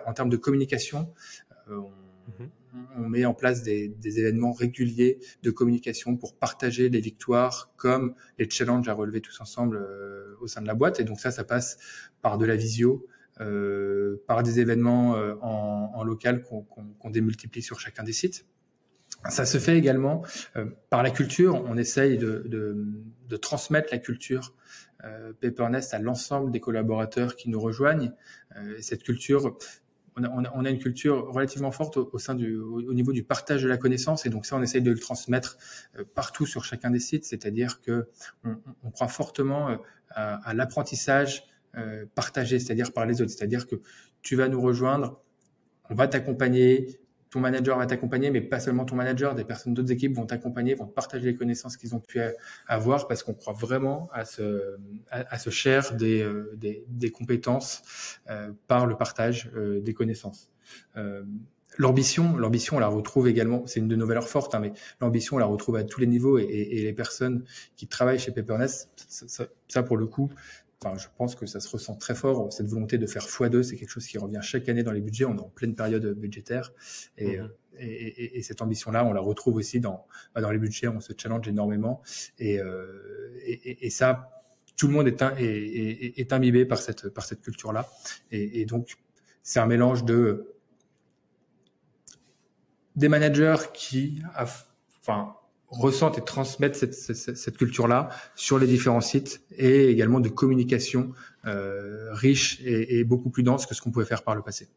En termes de communication, Mhm. on met en place des événements réguliers de communication pour partager les victoires comme les challenges à relever tous ensemble au sein de la boîte. Et donc ça passe par de la visio, par des événements en local qu'on démultiplie sur chacun des sites. Ça se fait également par la culture. On essaye de transmettre la culture Paper.Nest à l'ensemble des collaborateurs qui nous rejoignent. Cette culture, on a une culture relativement forte au niveau du partage de la connaissance, et donc ça, on essaye de le transmettre partout sur chacun des sites. C'est-à-dire que on croit fortement à l'apprentissage partagé, c'est-à-dire par les autres. C'est-à-dire que tu vas nous rejoindre, on va t'accompagner. Ton manager va t'accompagner, mais pas seulement ton manager, des personnes d'autres équipes vont t'accompagner, vont partager les connaissances qu'ils ont pu avoir, parce qu'on croit vraiment à ce share des compétences par le partage des connaissances. L'ambition, on la retrouve également, c'est une de nos valeurs fortes, mais l'ambition, on la retrouve à tous les niveaux, et les personnes qui travaillent chez Paper.Nest, ça pour le coup, je pense que ça se ressent très fort. Cette volonté de faire x2, c'est quelque chose qui revient chaque année dans les budgets. On est en pleine période budgétaire. Et cette ambition-là, on la retrouve aussi dans les budgets. On se challenge énormément. Et ça, tout le monde est imbibé par cette culture-là. Et donc, c'est un mélange des managers qui ressentent et transmettent cette culture-là sur les différents sites, et également de communication riche et beaucoup plus dense que ce qu'on pouvait faire par le passé.